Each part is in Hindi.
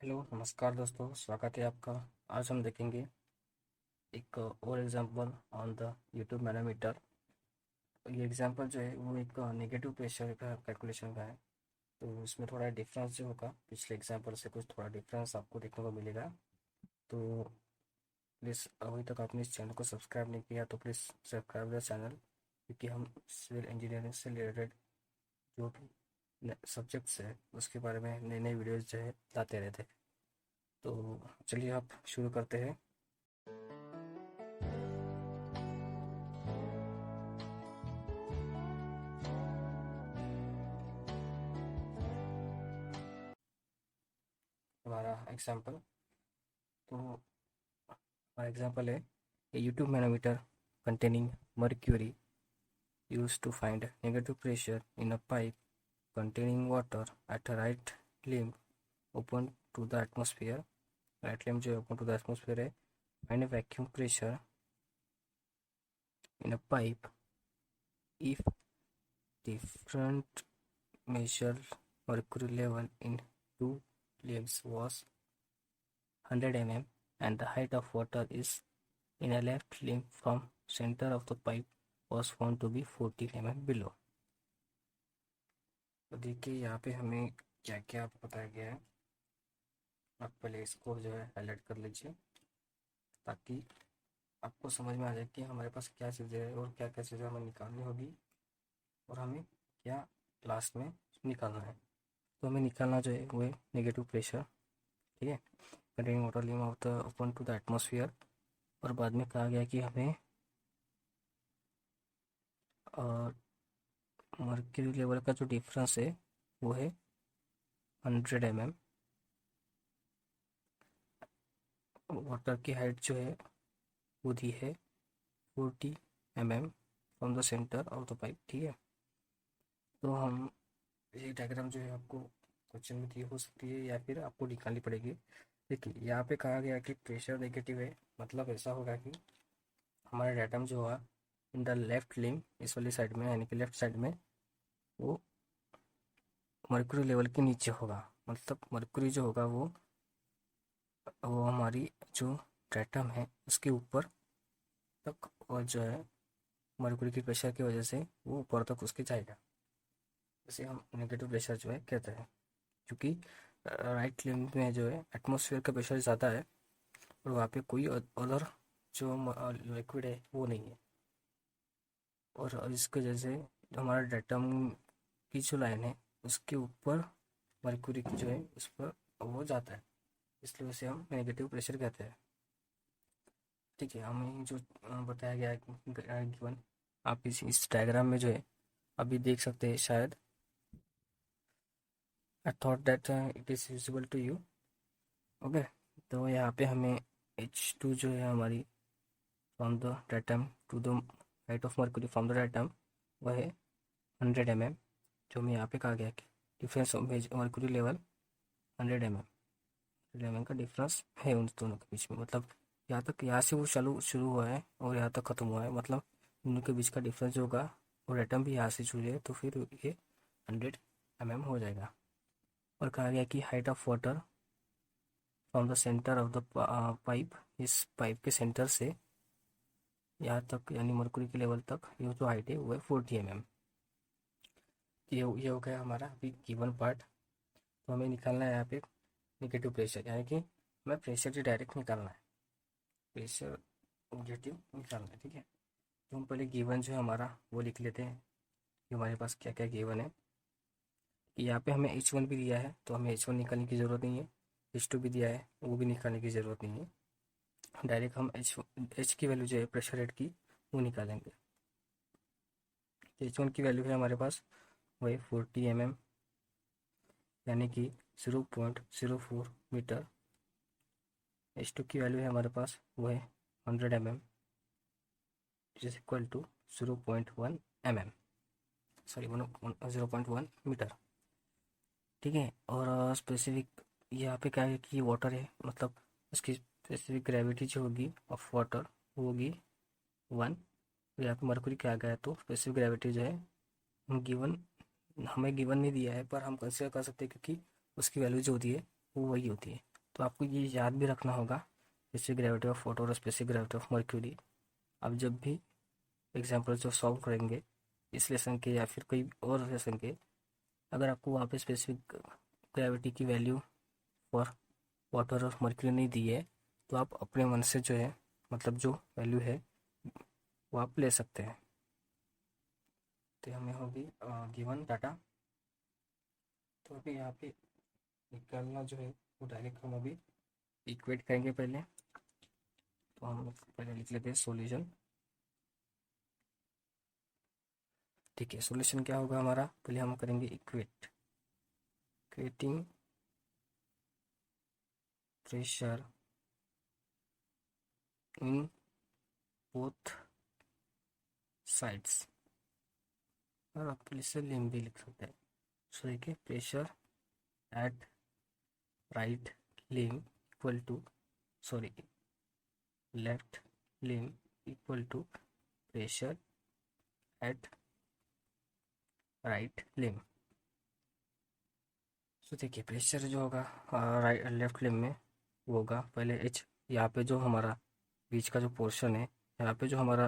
हेलो नमस्कार दोस्तों, स्वागत है आपका। आज हम देखेंगे एक और example on the U tube manometer. ये एग्जांपल जो है वो एक नेगेटिव प्रेशर का कैलकुलेशन का है। तो इसमें थोड़ा डिफरेंस जो होगा पिछले एग्जांपल से, कुछ थोड़ा डिफरेंस आपको देखने को मिलेगा। तो प्लीज़, अभी तक आपने इस चैनल को सब्सक्राइब नहीं किया तो प्लीज़ सब्सक्राइब द चैनल, क्योंकि हम सिविल इंजीनियरिंग से रिलेटेड जो भी सब्जेक्ट्स है उसके बारे में नई नई वीडियोज़ जो है लाते रहते हैं। तो चलिए आप शुरू करते हैं। हमारा एग्जांपल, तो हमारा एग्जांपल है a YouTube manometer containing mercury used to find negative pressure in a pipe containing water at a right limb open to the atmosphere. Right limb जो open to the atmosphere है, find a vacuum pressure in a pipe if different measured mercury level in two limbs was 100 mm and the height of water is in a left limb from center of the pipe was found to be 14 mm below। तो देखिए यहाँ पे हमें क्या क्या बताया गया है। आप पहले इसको जो है हाईलाइट कर लीजिए, ताकि आपको समझ में आ जाए कि हमारे पास क्या चीज़ें हैं और क्या क्या चीज़ें हमें निकालनी होगी और हमें क्या लास्ट में निकालना है। तो हमें निकालना जो है वो है नेगेटिव प्रेशर, ठीक है, containing water limb of the open to the atmosphere. और बाद में कहा गया कि हमें मर्क्यूरी लेवल का जो डिफरेंस है वो है 100 mm। वाटर की हाइट जो है वो दी है 40 mm from the centre of the pipe, ठीक है। तो हम ये डायग्राम जो है आपको क्वेश्चन में दी हो सकती है या फिर आपको निकालनी पड़ेगी। देखिए यहाँ पे कहा गया कि प्रेशर नेगेटिव है, मतलब ऐसा होगा कि हमारा डायग्राम जो होगा इन द लेफ्ट लिम, इस वाली साइड में यानी कि लेफ्ट साइड में, वो मर्क्यूरी लेवल के नीचे होगा। मतलब मर्क्यूरी जो होगा वो हमारी जो डायटम है उसके ऊपर तक, और जो है मर्क्यूरी की प्रेशर की वजह से वो ऊपर तक उसके जाएगा। इसे हम नेगेटिव प्रेशर जो है कहते हैं, क्योंकि राइट लिम्ब में जो है एटमॉस्फेयर का प्रेशर ज़्यादा है और वहाँ पे कोई अदर जो लिक्विड है वो नहीं है। और इसकी वजह से जो हमारा डायटम की जो लाइन है उसके ऊपर मर्क्यूरी की जो है उस पर वो जाता है, इसलिए उसे हम नेगेटिव प्रेशर कहते हैं। ठीक है, हमें जो बताया गया है गिवन, आप इस डायग्राम में जो है अभी देख सकते हैं शायद। I thought that it is visible to you. Okay, तो यहाँ पे हमें H2 जो है हमारी from the datum to the height of mercury from the datum वह है 100 mm। जो हमें यहाँ पे कहा गया कि difference of mercury level 100 mm का डिफरेंस है उन दोनों के बीच में। मतलब यहाँ से वो चालू शुरू हुआ है और यहाँ तक ख़त्म हुआ है, मतलब दोनों के बीच का डिफरेंस जो होगा और एटम भी यहाँ से शुरू है, तो फिर ये 100 mm हो जाएगा। और कहा गया कि height of water from the centre of the pipe, इस पाइप के सेंटर से यहाँ तक यानी मरकुरी के लेवल तक ये जो हाइट है वो है 40 mm। ये हो गया हमारा अभी गिवन पार्ट। तो हमें निकालना है यहाँ पे नेगेटिव प्रेशर, यानी कि हमें प्रेशर जो डायरेक्ट निकालना है, प्रेशर नेगेटिव निकालना है, ठीक है। तो हम पहले गिवन जो है हमारा वो लिख लेते हैं कि हमारे पास क्या क्या गिवन है। कि यहाँ पे हमें H1 भी दिया है तो हमें H1 निकालने की ज़रूरत नहीं है, H2 भी दिया है वो भी निकालने की ज़रूरत नहीं है। डायरेक्ट हम H की वैल्यू जो है प्रेशर हेड की वो निकालेंगे। H1 की वैल्यू है हमारे पास वही 40 mm, यानी कि 0.04 मीटर। H2 की वैल्यू है हमारे पास वो है 100 mm, which is equal to 0.1 mm, sorry 0.1 metre, ठीक है। और स्पेसिफिक यहाँ पे क्या है कि वाटर है, मतलब उसकी स्पेसिफिक ग्रेविटी जो होगी ऑफ वाटर वो होगी 1। यहाँ पे मरकुरी क्या आ गया है, तो स्पेसिफिक ग्रेविटी जो है गिवन, हमें गिवन नहीं दिया है पर हम कंसिडर कर सकते हैं क्योंकि उसकी वैल्यू जो होती है वो वही होती है। तो आपको ये याद भी रखना होगा, स्पेसिफिक ग्रेविटी ऑफ वाटर और स्पेसिफिक ग्रेविटी ऑफ मर्क्यूरी। आप जब भी एग्जाम्पल जो सॉल्व करेंगे इस लेसन के या फिर कोई और लेसन के, अगर आपको वहाँ पे स्पेसिफिक ग्रेविटी की वैल्यू फॉर वाटर और मर्क्यूरी नहीं दी है, तो आप अपने मन से जो है, मतलब जो वैल्यू है वो आप ले सकते हैं। तो हमें होगी गिवन डाटा। तो अभी यहाँ पे निकालना जो है वो डायरेक्ट हम अभी इक्वेट करेंगे पहले। तो हम पहले लिख लेते हैं सॉल्यूशन। ठीक है, सॉल्यूशन क्या होगा हमारा, पहले हम करेंगे equating pressure in both sides, और आप इसे लिम भी लिख सकते हैं। सो देखिए, pressure at right limb equal to, sorry left limb equal to pressure at right limb. So देखिए, प्रेशर जो होगा राइट लेफ्ट लिम में वो होगा पहले एच। यहाँ पे जो हमारा बीच का जो पोर्शन है, यहाँ पे जो हमारा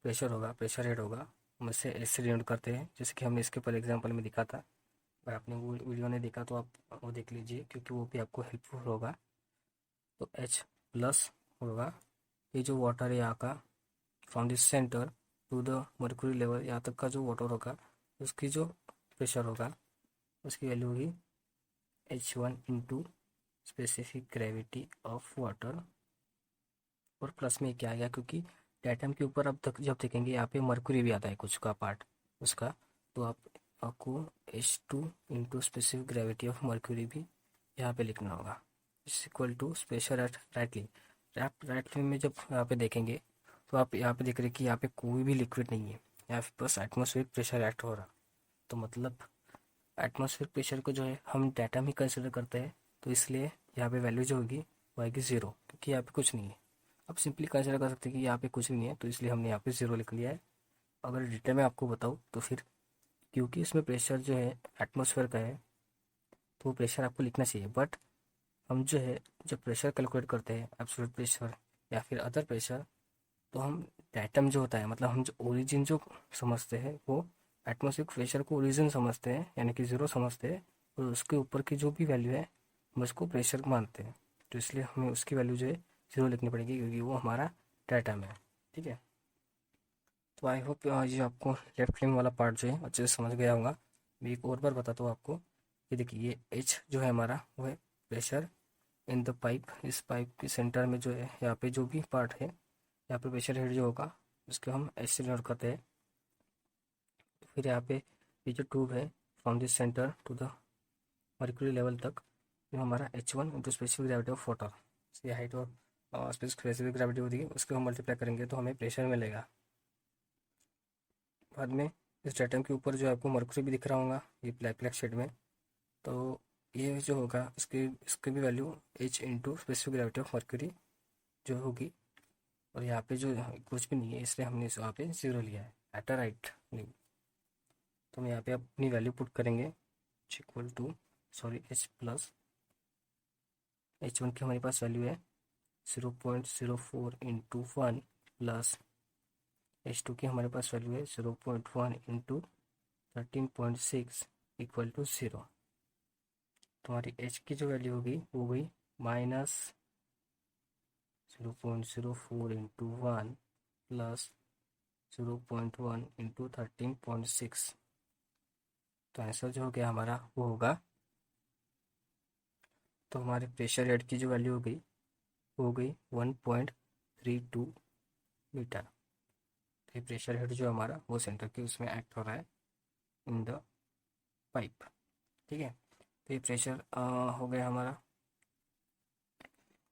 प्रेशर होगा, प्रेशर हेड होगा, हम इसे एच से डिनोट करते हैं, जैसे कि हमने इसके पर एग्जांपल में दिखा था। अगर आपने वो वीडियो नहीं देखा तो आप वो देख लीजिए, क्योंकि वो भी आपको हेल्पफुल होगा। तो एच प्लस होगा, ये जो वाटर है यहाँ का, from this centre to the mercury level, यहाँ तक का जो वाटर होगा उसकी जो प्रेशर होगा उसकी वैल्यू होगी H1 into specific gravity of water. और प्लस में क्या आ गया, क्योंकि डायटम के ऊपर अब तक जब देखेंगे यहाँ पे मर्क्यूरी भी आता है कुछ का पार्ट उसका, तो आपको H2 into specific gravity of mercury भी यहाँ पे लिखना होगा, is equal to pressure at right limb. Right limb में जब यहाँ पे देखेंगे तो आप यहाँ पे देख रहे हैं कि यहाँ पे कोई भी लिक्विड नहीं है, यहाँ पे बस एटमॉस्फेरिक प्रेशर एक्ट हो रहा। तो मतलब एटमॉस्फेरिक प्रेशर को जो है हम डाटा में कंसिडर करते हैं, तो इसलिए यहाँ पे वैल्यू जो होगी वो आएगी ज़ीरो, क्योंकि यहाँ पे कुछ नहीं है। अब सिंपली कंसिडर कर सकते हैं कि यहाँ पे कुछ नहीं है, तो इसलिए हमने यहाँ पे ज़ीरो लिख लिया है। अगर डिटेल में आपको बताऊँ तो फिर, क्योंकि इसमें प्रेशर जो है एटमॉस्फेयर का है, तो वो प्रेशर आपको लिखना चाहिए। बट हम जो है जब प्रेशर कैलकुलेट करते हैं, एब्सोल्यूट प्रेशर या फिर अदर प्रेशर, तो हम डायटम जो होता है, मतलब हम जो ओरिजिन जो समझते हैं वो एटमॉस्फेरिक प्रेशर को ओरिजिन समझते हैं, यानी कि ज़ीरो समझते हैं, और उसके ऊपर की जो भी वैल्यू है हम उसको प्रेशर मानते हैं। तो इसलिए हमें उसकी वैल्यू जो है ज़ीरो लिखनी पड़ेगी, क्योंकि वो हमारा डायटम है। ठीक है, तो आई होप ये आपको लेफ्ट लिम वाला पार्ट जो है अच्छे से समझ गया होगा। मैं एक और बार बताता हूँ आपको कि देखिए, ये एच जो है हमारा वो है प्रेशर इन द पाइप। इस पाइप के सेंटर में जो है यहाँ पे जो भी पार्ट है, यहाँ पे प्रेशर हेड जो होगा उसको हम एच से डिनोट करते हैं। फिर यहाँ पे ये जो ट्यूब है, from this centre to the mercury level तक, जो हमारा H1 into specific gravity of water, ये हाइट और स्पेसिफिक ग्रेविटी होती है, उसको हम मल्टीप्लाई करेंगे तो हमें प्रेशर मिलेगा। बाद में इस डायग्राम के ऊपर जो आपको मर्क्यूरी भी दिख रहा होगा ये ब्लैक ब्लैक शेड में, तो ये जो होगा इसकी भी value H into specific gravity of mercury जो होगी। और यहाँ पे जो कुछ भी नहीं है, इसलिए हमने वहाँ पे जीरो लिया है एट अ राइट लिम। तो हम यहाँ पे अपनी वैल्यू पुट करेंगे, equal to sorry H plus H1 की हमारे पास वैल्यू है 0.04 इंटू वन, प्लस H2 की हमारे पास वैल्यू है 0.1 इंटू 13.6 इक्वल टू ज़ीरो। तो हमारी H की जो वैल्यू होगी वो गई minus 0.04 into one plus 0.1 into 13.6। तो आंसर जो हो गया हमारा वो होगा, तो हमारे प्रेशर हेड की जो वैल्यू हो गई 1.32 मीटर। तो ये प्रेशर हेड जो हमारा वो सेंटर के उसमें एक्ट हो रहा है इन द पाइप। ठीक है, तो ये प्रेशर हो गया हमारा।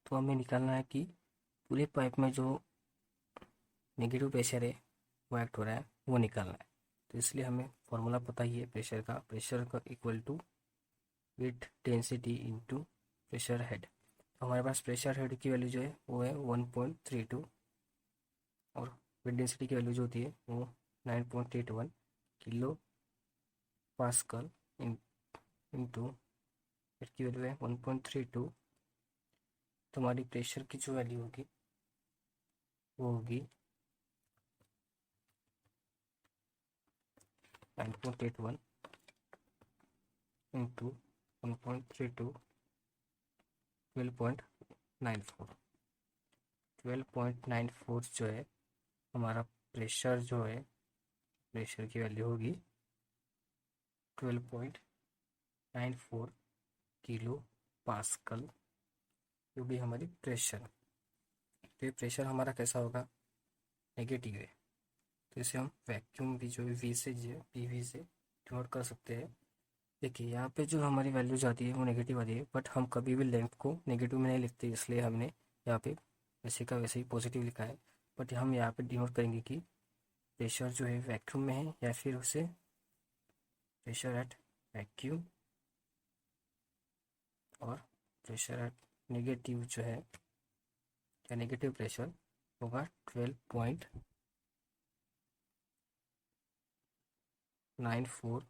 तो हमें निकालना है कि पूरे पाइप में जो नेगेटिव प्रेशर है वो एक्ट हो रहा है वो निकालना है। तो इसलिए हमें फॉर्मूला पता ही है प्रेशर का equal to with density into pressure head. तो हमारे पास प्रेशर हेड की वैल्यू जो है वो है 1.32, और विथ डेंसिटी की वैल्यू जो होती है वो 9.81 किलो पास्कल इंटू, की वैल्यू है 1.32 तो हमारी प्रेशर की जो वैल्यू होगी वो होगी 9.81 इंटू 1.32 12.94। 12.94 जो है हमारा प्रेशर जो है, प्रेशर की वैल्यू होगी 12.94 किलो पास्कल, जो भी हमारी प्रेशर। तो ये प्रेशर हमारा कैसा होगा, नेगेटिव है। तो इसे हम वैक्यूम भी जो है वी से पीवी से डिनोट कर सकते हैं। देखिए यहाँ पे जो हमारी वैल्यूज आती है वो नेगेटिव आती है, बट हम कभी भी लेंथ को नेगेटिव में नहीं लिखते, इसलिए हमने यहाँ पे वैसे का वैसे ही पॉजिटिव लिखा है। बट हम यहाँ पे डिनोट करेंगे कि प्रेशर जो है वैक्यूम में है, या फिर उसे प्रेशर एट वैक्यूम, और प्रेशर एट नेगेटिव जो है, या नेगेटिव प्रेशर होगा 12.94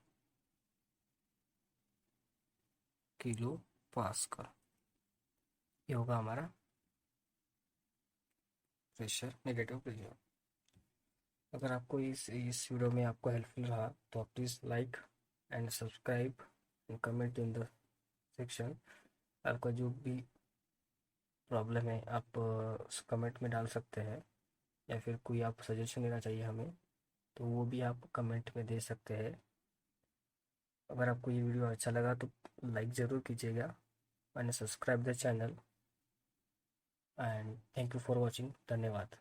किलो पास्कल। ये होगा हमारा प्रेशर, नेगेटिव प्रेशर। अगर आपको इस वीडियो में आपको हेल्पफुल रहा तो आप please like and subscribe and comment in the section. आपका जो भी प्रॉब्लम है आप कमेंट में डाल सकते हैं, या फिर कोई आप सजेशन देना चाहिए हमें तो वो भी आप कमेंट में दे सकते हैं। अगर आपको ये वीडियो अच्छा लगा तो लाइक ज़रूर कीजिएगा and subscribe the channel, and thank you for watching. धन्यवाद।